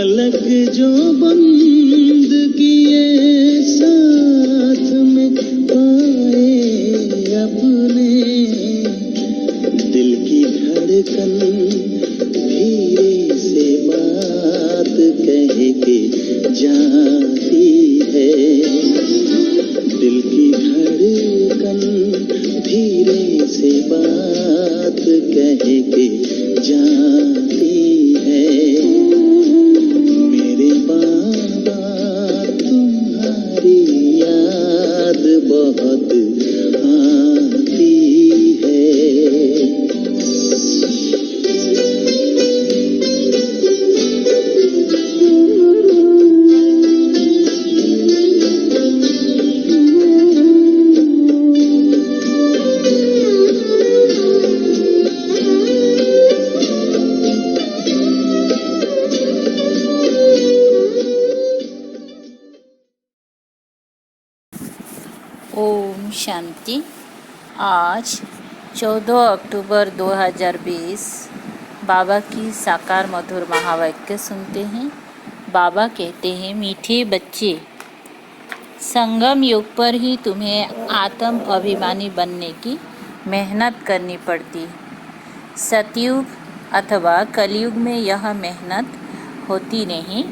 पलक जो बंद किए साथ में पाए अपने, दिल की धड़कन धीरे से बात कह के जाती है, दिल की धड़कन धीरे से बात कह के जाती है। मेरे बाबा तुम्हारी याद बहुत आती है। ओम शांति। आज 14 अक्टूबर 2020 बाबा की साकार मधुर महावाक्य सुनते हैं। बाबा कहते हैं, मीठे बच्चे, संगम युग पर ही तुम्हें आत्म अभिमानी बनने की मेहनत करनी पड़ती। सतयुग अथवा कलयुग में यह मेहनत होती नहीं।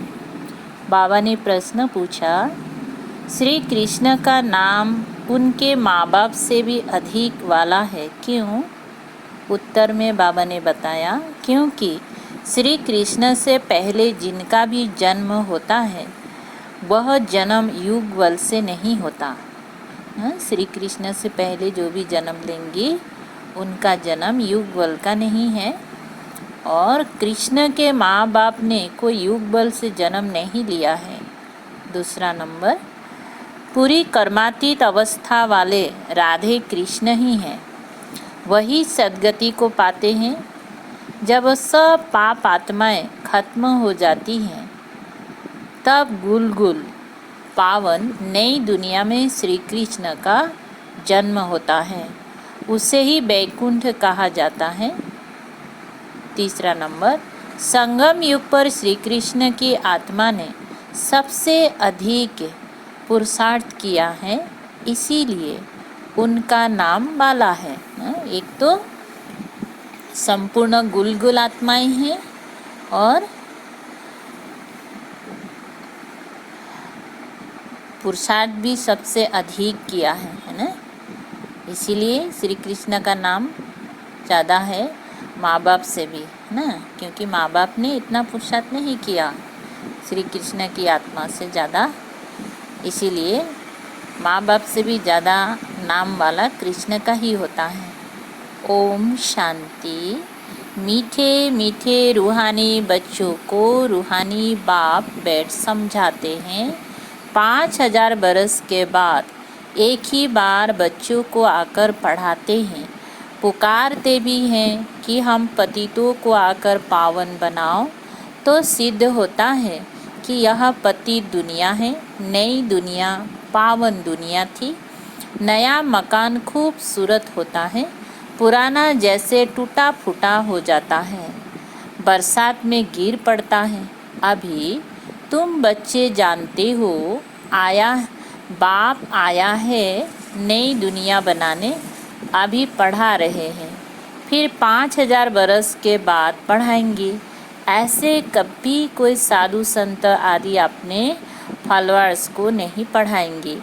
बाबा ने प्रश्न पूछा, श्री कृष्ण का नाम उनके माँ बाप से भी अधिक वाला है, क्यों? उत्तर में बाबा ने बताया, क्योंकि श्री कृष्ण से पहले जिनका भी जन्म होता है वह जन्म युगवल से नहीं होता। श्री कृष्ण से पहले जो भी जन्म लेंगे उनका जन्म युगवल का नहीं है, और कृष्ण के माँ बाप ने कोई युगवल से जन्म नहीं लिया है। दूसरा नंबर, पूरी कर्मातीत अवस्था वाले राधे कृष्ण ही हैं। वही सद्गति को पाते हैं। जब सब पाप आत्माएं खत्म हो जाती हैं तब गुलगुल पावन नई दुनिया में श्री कृष्ण का जन्म होता है, उसे ही वैकुंठ कहा जाता है। तीसरा नंबर, संगम युग पर श्री कृष्ण की आत्मा ने सबसे अधिक पुरुषार्थ किया है, इसीलिए उनका नाम बाला है। एक तो संपूर्ण गुलगुल आत्माएं हैं और पुरुषार्थ भी सबसे अधिक किया है ना, इसीलिए श्री कृष्ण का नाम ज़्यादा है माँ बाप से भी, है ना, क्योंकि माँ बाप ने इतना पुरुषार्थ नहीं किया श्री कृष्ण की आत्मा से ज़्यादा, इसीलिए माँ बाप से भी ज़्यादा नाम वाला कृष्ण का ही होता है। ओम शांति। मीठे मीठे रूहानी बच्चों को रूहानी बाप बैठ समझाते हैं। 5000 बरस के बाद एक ही बार बच्चों को आकर पढ़ाते हैं, पुकारते भी हैं कि हम पतितों को आकर पावन बनाओ। तो सिद्ध होता है कि यह पतित दुनिया है, नई दुनिया पावन दुनिया थी। नया मकान खूबसूरत होता है, पुराना जैसे टूटा फूटा हो जाता है, बरसात में गिर पड़ता है। अभी तुम बच्चे जानते हो, बाप आया है नई दुनिया बनाने, अभी पढ़ा रहे हैं, फिर 5000 बरस के बाद पढ़ाएंगे। ऐसे कभी कोई साधु संत आदि अपने फॉलोअर्स को नहीं पढ़ाएंगे।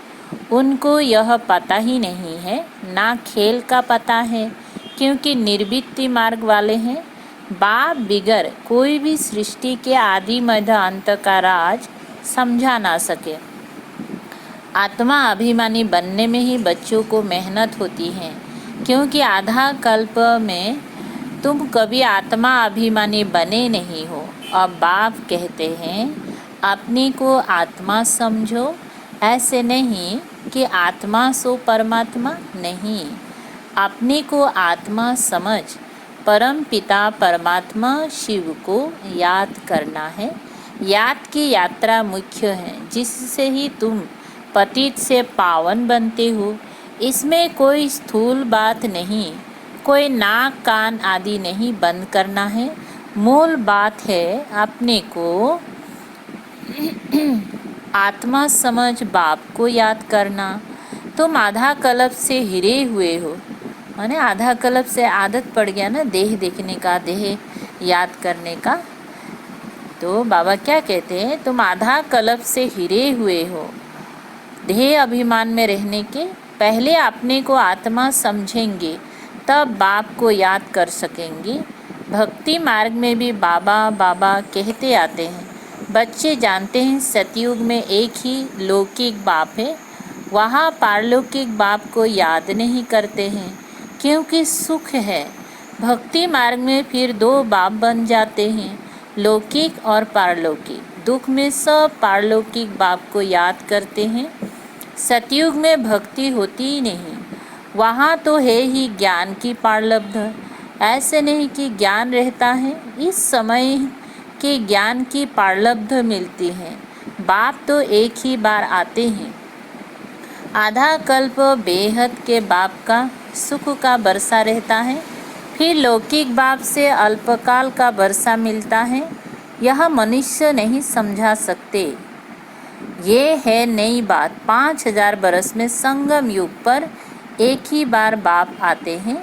उनको यह पता ही नहीं है, ना खेल का पता है, क्योंकि निर्वृत्ति मार्ग वाले हैं। बाप बिगर कोई भी सृष्टि के आदि मध्य अंत का राज समझा ना सके। आत्मा अभिमानी बनने में ही बच्चों को मेहनत होती है, क्योंकि आधा कल्प में तुम कभी आत्मा अभिमानी बने नहीं हो। अब बाप कहते हैं, अपने को आत्मा समझो, ऐसे नहीं कि आत्मा सो परमात्मा नहीं। अपने को आत्मा समझ परम पिता परमात्मा शिव को याद करना है। याद की यात्रा मुख्य है, जिससे ही तुम पतित से पावन बनते हो। इसमें कोई स्थूल बात नहीं, कोई नाक कान आदि नहीं बंद करना है। मूल बात है अपने को आत्मा समझ बाप को याद करना। तुम आधा कल्प से हिरे हुए हो, माने आधा कल्प से आदत पड़ गया ना देह देखने का, देह याद करने का। तो बाबा क्या कहते हैं, तुम आधा कल्प से हिरे हुए हो देह अभिमान में रहने के। पहले अपने को आत्मा समझेंगे तब बाप को याद कर सकेंगे। भक्ति मार्ग में भी बाबा बाबा कहते आते हैं। बच्चे जानते हैं सतयुग में एक ही लौकिक बाप है, वहाँ पारलौकिक बाप को याद नहीं करते हैं क्योंकि सुख है। भक्ति मार्ग में फिर दो बाप बन जाते हैं, लौकिक और पारलौकिक। दुख में सब पारलौकिक बाप को याद करते हैं। सतयुग में भक्ति होती ही नहीं, वहाँ तो है ही ज्ञान की पारलब्ध। ऐसे नहीं कि ज्ञान रहता है, इस समय के ज्ञान की पारलब्ध मिलती है। बाप तो एक ही बार आते हैं। आधा कल्प बेहद के बाप का सुख का बरसा रहता है, फिर लौकिक बाप से अल्पकाल का बरसा मिलता है। यह मनुष्य नहीं समझा सकते। ये है नई बात। 5000 बरस में संगम युग पर एक ही बार बाप आते हैं,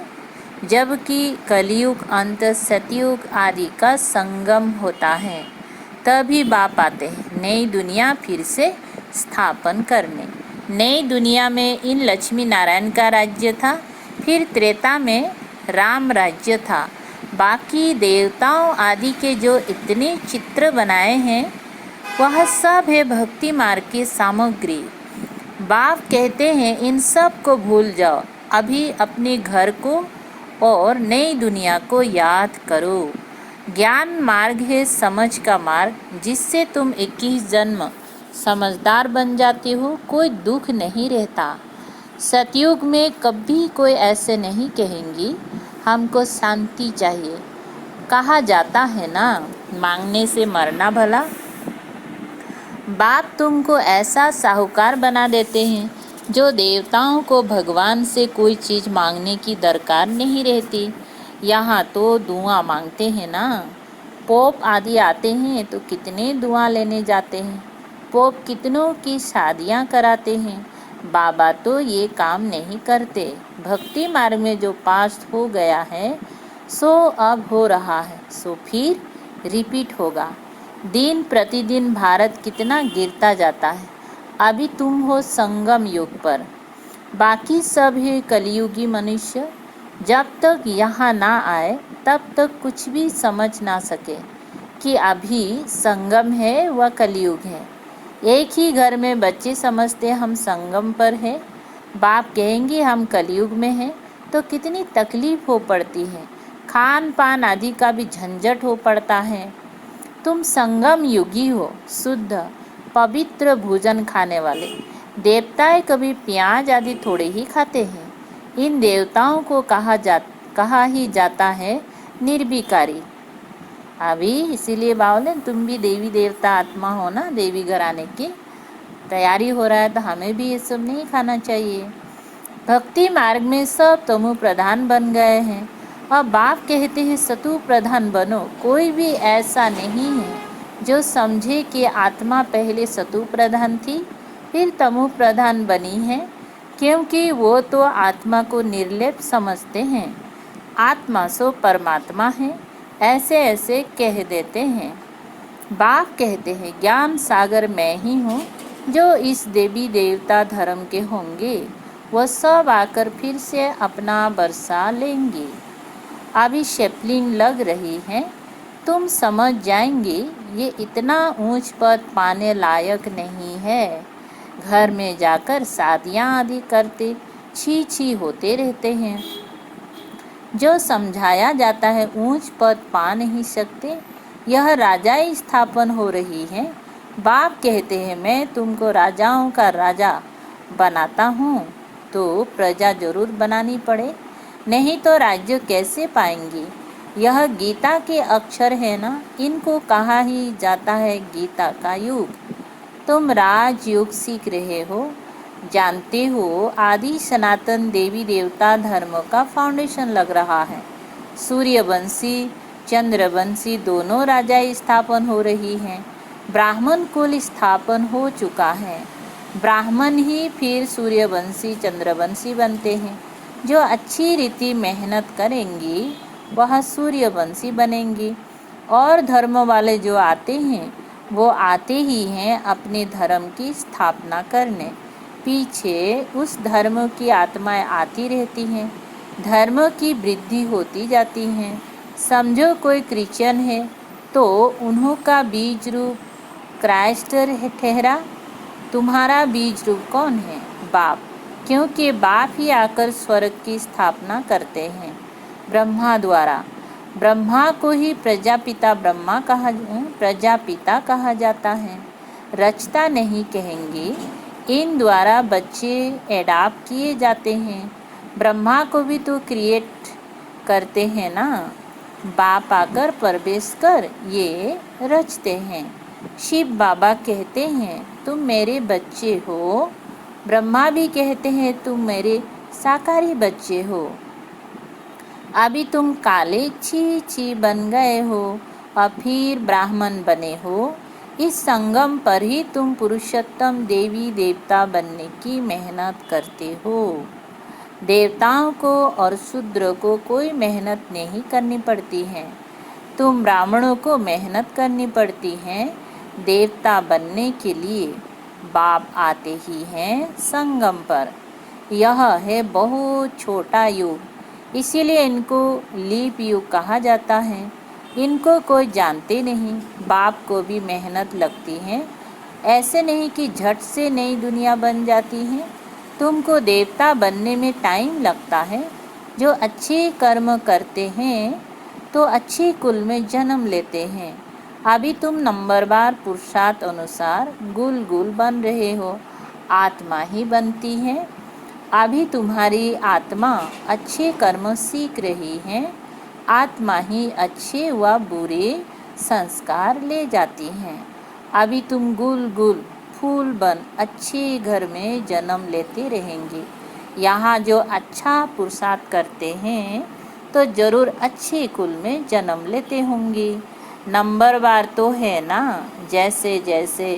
जबकि कलयुग अंत सतयुग आदि का संगम होता है, तभी बाप आते हैं नई दुनिया फिर से स्थापन करने। नई दुनिया में इन लक्ष्मी नारायण का राज्य था, फिर त्रेता में राम राज्य था। बाकी देवताओं आदि के जो इतने चित्र बनाए हैं वह सब है भक्ति मार्ग की सामग्री। बाप कहते हैं इन सब को भूल जाओ, अभी अपने घर को और नई दुनिया को याद करो। ज्ञान मार्ग है समझ का मार्ग, जिससे तुम 21 जन्म समझदार बन जाते हो, कोई दुख नहीं रहता। सतयुग में कभी कोई ऐसे नहीं कहेंगी हमको शांति चाहिए। कहा जाता है ना, मांगने से मरना भला। बाप तुमको ऐसा साहूकार बना देते हैं जो देवताओं को भगवान से कोई चीज़ मांगने की दरकार नहीं रहती। यहाँ तो दुआ मांगते हैं ना। पोप आदि आते हैं तो कितने दुआ लेने जाते हैं, पोप कितनों की शादियाँ कराते हैं। बाबा तो ये काम नहीं करते। भक्ति मार्ग में जो पास हो गया है सो अब हो रहा है, सो फिर रिपीट होगा। दिन प्रतिदिन भारत कितना गिरता जाता है। अभी तुम हो संगम युग पर, बाकी सब है कलयुगी मनुष्य। जब तक यहाँ ना आए तब तक कुछ भी समझ ना सके कि अभी संगम है व कलयुग है। एक ही घर में बच्चे समझते हम संगम पर हैं, बाप कहेंगे हम कलयुग में हैं, तो कितनी तकलीफ हो पड़ती है। खान पान आदि का भी झंझट हो पड़ता है। तुम संगम युगी हो, शुद्ध पवित्र भोजन खाने वाले। देवताएं कभी प्याज आदि थोड़े ही खाते हैं। इन देवताओं को कहा ही जाता है निर्विकारी। अभी इसीलिए बावले तुम भी देवी देवता आत्मा हो ना, देवी घर आने की तैयारी हो रहा है, तो हमें भी ये सब नहीं खाना चाहिए। भक्ति मार्ग में सब तमो प्रधान बन गए हैं और बाप कहते हैं सतु प्रधान बनो। कोई भी ऐसा नहीं है जो समझे कि आत्मा पहले सतु प्रधान थी फिर तमो प्रधान बनी है, क्योंकि वो तो आत्मा को निर्लेप समझते हैं। आत्मा सो परमात्मा है, ऐसे ऐसे कह देते हैं। बाप कहते हैं ज्ञान सागर मैं ही हूँ। जो इस देवी देवता धर्म के होंगे वह सब आकर फिर से अपना बरसा लेंगे। अभी शेपलिंग लग रही है, तुम समझ जाएंगे ये इतना ऊंच पद पाने लायक नहीं है। घर में जाकर शादियाँ आदि करते छी छी होते रहते हैं। जो समझाया जाता है ऊंच पद पा नहीं सकते, यह राजाई स्थापन हो रही है। बाप कहते हैं मैं तुमको राजाओं का राजा बनाता हूँ, तो प्रजा जरूर बनानी पड़े, नहीं तो राज्य कैसे पाएंगी। यह गीता के अक्षर है ना, इनको कहा ही जाता है गीता का युग। तुम राजयोग सीख रहे हो, जानते हो आदि सनातन देवी देवता धर्म का फाउंडेशन लग रहा है। सूर्यवंशी चंद्रवंशी दोनों राजा स्थापन हो रही हैं। ब्राह्मण कुल स्थापन हो चुका है। ब्राह्मण ही फिर सूर्यवंशी चंद्रवंशी बनते हैं। जो अच्छी रीति मेहनत करेंगी वह सूर्यवंशी बनेंगी। और धर्म वाले जो आते हैं वो आते ही हैं अपने धर्म की स्थापना करने। पीछे उस धर्म की आत्माएं आती रहती हैं, धर्म की वृद्धि होती जाती हैं। समझो कोई क्रिश्चियन है तो उन्हों का बीज रूप क्राइस्ट ठहरा। तुम्हारा बीज रूप कौन है? बाप, क्योंकि बाप ही आकर स्वर्ग की स्थापना करते हैं ब्रह्मा द्वारा। ब्रह्मा को ही प्रजापिता कहा जाता है। रचता नहीं कहेंगे, इन द्वारा बच्चे एडाप्ट किए जाते हैं। ब्रह्मा को भी तो क्रिएट करते हैं ना। बाप आकर प्रवेश कर ये रचते हैं। शिव बाबा कहते हैं तुम मेरे बच्चे हो। ब्रह्मा भी कहते हैं तुम मेरे साकारी बच्चे हो। अभी तुम काले छी छी बन गए हो और फिर ब्राह्मण बने हो। इस संगम पर ही तुम पुरुषोत्तम देवी देवता बनने की मेहनत करते हो। देवताओं को और शूद्र को कोई मेहनत नहीं करनी पड़ती है। तुम ब्राह्मणों को मेहनत करनी पड़ती है देवता बनने के लिए। बाप आते ही हैं संगम पर। यह है बहुत छोटा युग, इसीलिए इनको लीप युग कहा जाता है। इनको कोई जानते नहीं। बाप को भी मेहनत लगती है, ऐसे नहीं कि झट से नई दुनिया बन जाती है। तुमको देवता बनने में टाइम लगता है। जो अच्छे कर्म करते हैं तो अच्छे कुल में जन्म लेते हैं। अभी तुम नंबरवार पुरुषार्थ अनुसार गुल गुल बन रहे हो। आत्मा ही बनती है। अभी तुम्हारी आत्मा अच्छे कर्म सीख रही है। आत्मा ही अच्छे व बुरे संस्कार ले जाती हैं। अभी तुम गुल गुल फूल बन अच्छे घर में जन्म लेते रहेंगे। यहाँ जो अच्छा पुरुषार्थ करते हैं तो जरूर अच्छे कुल में जन्म लेते होंगे। नंबरवार तो है ना, जैसे जैसे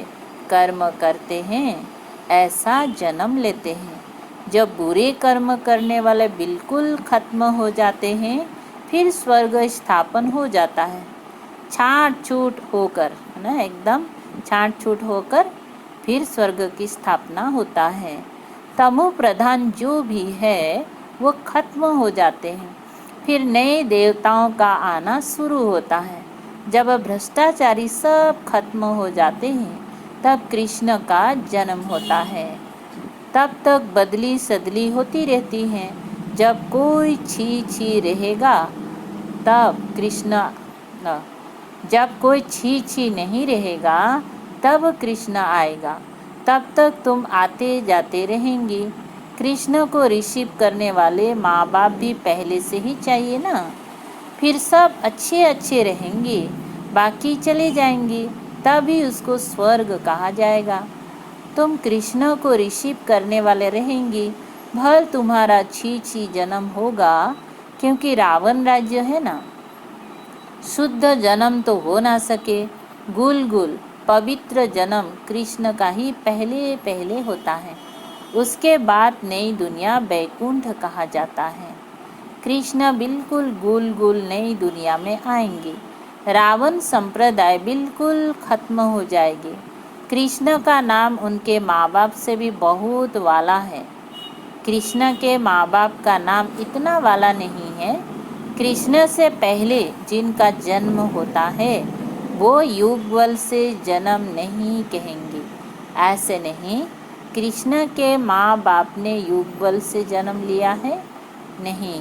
कर्म करते हैं ऐसा जन्म लेते हैं। जब बुरे कर्म करने वाले बिल्कुल खत्म हो जाते हैं फिर स्वर्ग स्थापन हो जाता है। छाट छूट होकर, है ना, एकदम छाट छूट होकर फिर स्वर्ग की स्थापना होता है। तमो प्रधान जो भी है वो खत्म हो जाते हैं। फिर नए देवताओं का आना शुरू होता है। जब भ्रष्टाचारी सब खत्म हो जाते हैं तब कृष्ण का जन्म होता है। तब तक बदली सदली होती रहती हैं। जब कोई छी छी रहेगा तब कृष्ण, जब कोई छी छी नहीं रहेगा तब कृष्ण आएगा। तब तक तुम आते जाते रहेंगे। कृष्ण को रिसीव करने वाले माँ बाप भी पहले से ही चाहिए ना। फिर सब अच्छे अच्छे रहेंगे, बाकी चले जाएंगे, तभी उसको स्वर्ग कहा जाएगा। तुम कृष्ण को रिसीव करने वाले रहेंगे। भल तुम्हारा छी छी जन्म होगा, क्योंकि रावण राज्य है ना। शुद्ध जन्म तो हो ना सके। गुल गुल पवित्र जन्म कृष्ण का ही पहले पहले होता है। उसके बाद नई दुनिया बैकुंठ कहा जाता है। कृष्ण बिल्कुल गुल गुल नई दुनिया में आएंगे। रावण संप्रदाय बिल्कुल खत्म हो जाएगी। कृष्ण का नाम उनके माँ बाप से भी बहुत वाला है। कृष्ण के माँ बाप का नाम इतना वाला नहीं है। कृष्ण से पहले जिनका जन्म होता है वो युगवल से जन्म नहीं कहेंगे। ऐसे नहीं, कृष्ण के माँ बाप ने युगवल से जन्म लिया है, नहीं।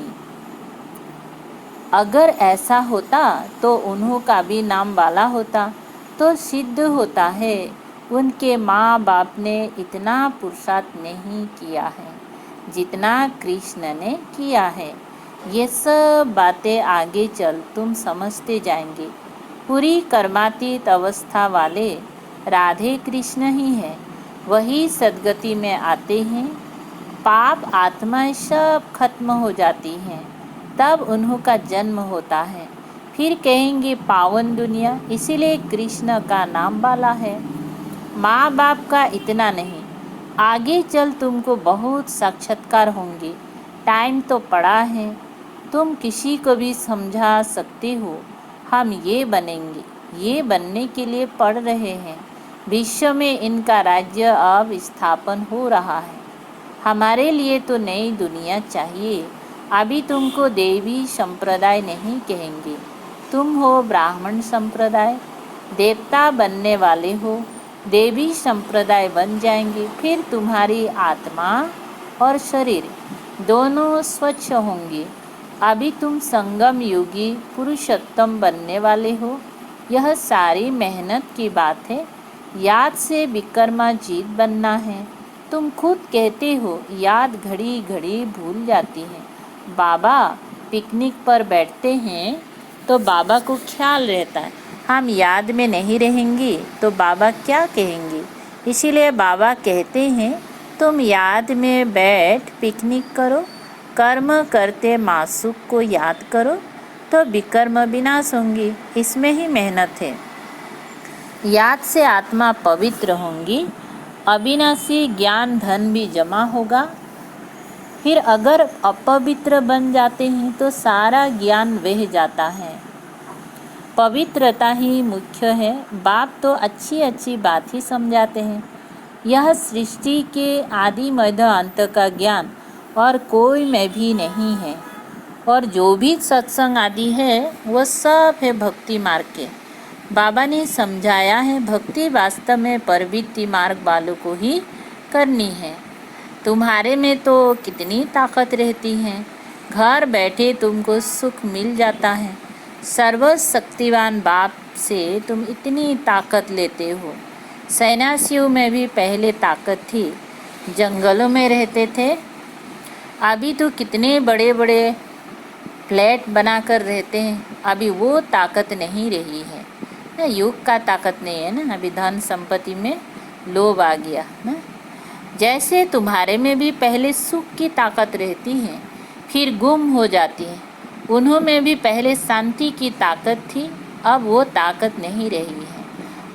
अगर ऐसा होता तो उन्हों का भी नाम वाला होता। तो सिद्ध होता है उनके माँ बाप ने इतना पुरुषार्थ नहीं किया है जितना कृष्ण ने किया है। ये सब बातें आगे चल तुम समझते जाएंगे। पूरी कर्मातीत अवस्था वाले राधे कृष्ण ही है। वही सद्गति में आते हैं। पाप आत्माएं सब खत्म हो जाती हैं, तब उन्हों का जन्म होता है। फिर कहेंगे पावन दुनिया, इसीलिए कृष्ण का नाम वाला है। माँ बाप का इतना नहीं, आगे चल तुमको बहुत साक्षात्कार होंगे। टाइम तो पड़ा है, तुम किसी को भी समझा सकते हो हम ये बनेंगे, ये बनने के लिए पढ़ रहे हैं। विश्व में इनका राज्य अब स्थापन हो रहा है। हमारे लिए तो नई दुनिया चाहिए। अभी तुमको देवी संप्रदाय नहीं कहेंगे, तुम हो ब्राह्मण संप्रदाय। देवता बनने वाले हो, देवी संप्रदाय बन जाएंगे। फिर तुम्हारी आत्मा और शरीर दोनों स्वच्छ होंगे। अभी तुम संगम योगी पुरुषोत्तम बनने वाले हो। यह सारी मेहनत की बात है। याद से विक्रमाजीत बनना है। तुम खुद कहते हो याद घड़ी घड़ी भूल जाती है। बाबा पिकनिक पर बैठते हैं तो बाबा को ख्याल रहता है हम याद में नहीं रहेंगे तो बाबा क्या कहेंगे। इसीलिए बाबा कहते हैं तुम याद में बैठ पिकनिक करो, कर्म करते मासूक को याद करो तो विकर्म विनाश होंगी। इसमें ही मेहनत है। याद से आत्मा पवित्र होंगी, अविनाशी ज्ञान धन भी जमा होगा। फिर अगर अपवित्र बन जाते हैं तो सारा ज्ञान बह जाता है। पवित्रता ही मुख्य है। बाप तो अच्छी अच्छी बात ही समझाते हैं। यह सृष्टि के आदि मध्य अंत का ज्ञान और कोई में भी नहीं है। और जो भी सत्संग आदि है वह सब है भक्ति मार्ग के। बाबा ने समझाया है भक्ति वास्तव में प्रवृत्ति मार्ग वालों को ही करनी है। तुम्हारे में तो कितनी ताकत रहती है, घर बैठे तुमको सुख मिल जाता है। सर्वशक्तिवान बाप से तुम इतनी ताकत लेते हो। सन्यासियों में भी पहले ताकत थी, जंगलों में रहते थे। अभी तो कितने बड़े बड़े फ्लैट बनाकर रहते हैं। अभी वो ताकत नहीं रही है ना, युग का ताकत नहीं है ना। अभी धन संपत्ति में लोभ आ गया ना। जैसे तुम्हारे में भी पहले सुख की ताकत रहती है फिर गुम हो जाती है। उन्हों में भी पहले शांति की ताकत थी, अब वो ताकत नहीं रही है।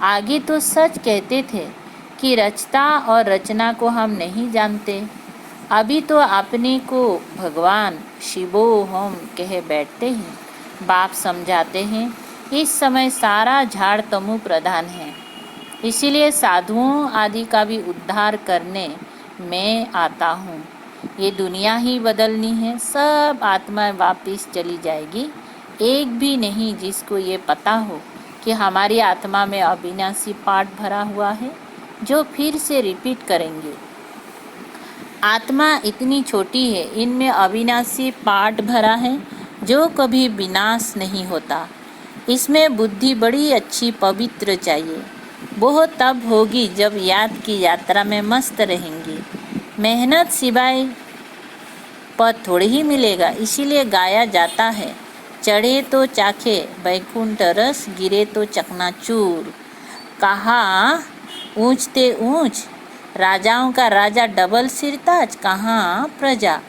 आगे तो सच कहते थे कि रचता और रचना को हम नहीं जानते। अभी तो अपने को भगवान शिवो हम कह बैठते हैं। बाप समझाते हैं इस समय सारा झाड़ तमु प्रधान है, इसीलिए साधुओं आदि का भी उद्धार करने मैं आता हूँ। ये दुनिया ही बदलनी है, सब आत्माएं वापस चली जाएगी। एक भी नहीं जिसको ये पता हो कि हमारी आत्मा में अविनाशी पाठ भरा हुआ है जो फिर से रिपीट करेंगे। आत्मा इतनी छोटी है, इनमें अविनाशी पाठ भरा है जो कभी विनाश नहीं होता। इसमें बुद्धि बड़ी अच्छी पवित्र चाहिए। वो तब होगी जब याद की यात्रा में मस्त रहेंगी। मेहनत सिवाय पद थोड़ी ही मिलेगा, इसीलिए गाया जाता है चढ़े तो चाखे बैकुंठ रस, गिरे तो चकनाचूर। कहा ऊंचते ऊंच, राजाओं का राजा डबल सिरताज, कहाँ प्रजा।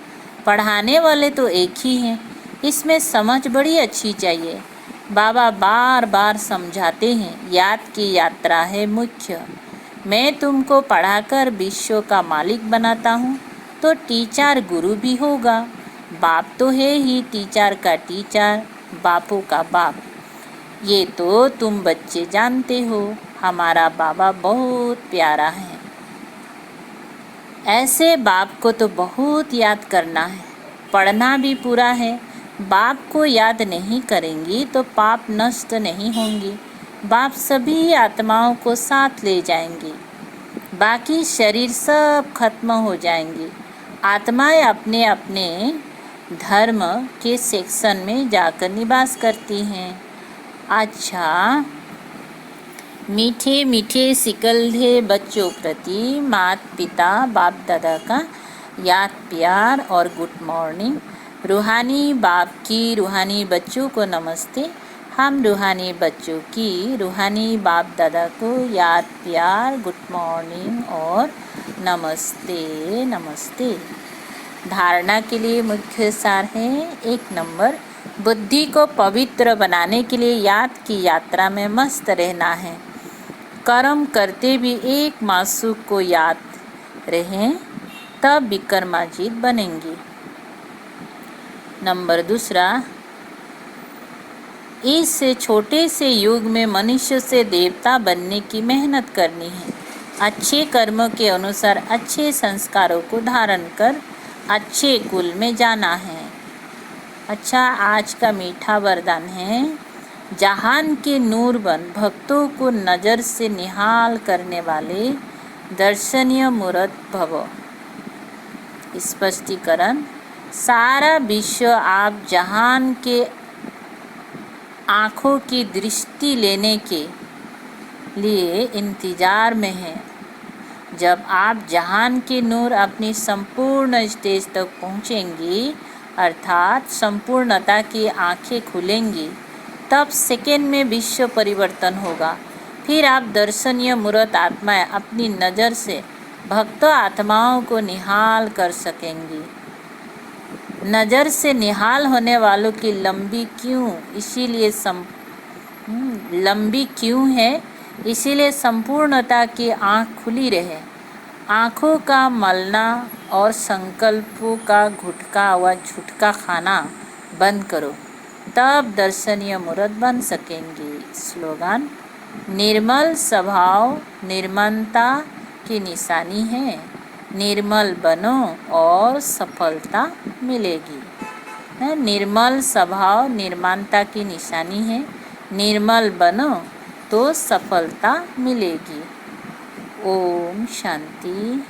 पढ़ाने वाले तो एक ही हैं, इसमें समझ बड़ी अच्छी चाहिए। बाबा बार बार समझाते हैं याद की यात्रा है मुख्य। मैं तुमको पढ़ाकर विश्व का मालिक बनाता हूँ तो टीचर गुरु भी होगा। बाप तो है ही टीचर का टीचर, बापों का बाप। ये तो तुम बच्चे जानते हो। हमारा बाबा बहुत प्यारा है। ऐसे बाप को तो बहुत याद करना है, पढ़ना भी पूरा है। बाप को याद नहीं करेंगी तो पाप नष्ट नहीं होंगी। बाप सभी आत्माओं को साथ ले जाएंगे, बाकी शरीर सब खत्म हो जाएंगे। आत्माएं अपने अपने धर्म के सेक्शन में जाकर निवास करती हैं। अच्छा, मीठे मीठे सिकलधे बच्चों प्रति माता पिता बाप दादा का याद प्यार और गुड मॉर्निंग। रूहानी बाप की रूहानी बच्चों को नमस्ते। हम रूहानी बच्चों की रूहानी बाप दादा को याद प्यार गुड मॉर्निंग और नमस्ते नमस्ते। धारणा के लिए मुख्य सार है 1 नंबर, बुद्धि को पवित्र बनाने के लिए याद की यात्रा में मस्त रहना है। कर्म करते भी एक मासूक को याद रहें, तब विक्रमाजीत बनेंगी। नंबर 2, इस छोटे से युग में मनुष्य से देवता बनने की मेहनत करनी है। अच्छे कर्मों के अनुसार अच्छे संस्कारों को धारण कर अच्छे कुल में जाना है। अच्छा, आज का मीठा वरदान है, जहान के नूर बन भक्तों को नज़र से निहाल करने वाले दर्शनीय मूर्त भव। स्पष्टीकरण, सारा विश्व आप जहान के आँखों की दृष्टि लेने के लिए इंतज़ार में है। जब आप जहान के नूर अपनी संपूर्ण स्टेज तक पहुँचेंगी, अर्थात संपूर्णता की आँखें खुलेंगी, तब सेकेंड में विश्व परिवर्तन होगा। फिर आप दर्शनीय मूर्त आत्माएं अपनी नज़र से भक्त आत्माओं को निहाल कर सकेंगी। नज़र से निहाल होने वालों की लंबी क्यों है, इसीलिए संपूर्णता की आँख खुली रहे। आँखों का मलना और संकल्पों का गुटखा व झुटका खाना बंद करो, तब दर्शनीय मूर्त बन सकेंगी। स्लोगन, निर्मल स्वभाव निर्मलता की निशानी है। निर्मल बनो और सफलता मिलेगी। निर्मल स्वभाव निर्मलता की निशानी है। निर्मल बनो तो सफलता मिलेगी। ओम शांति।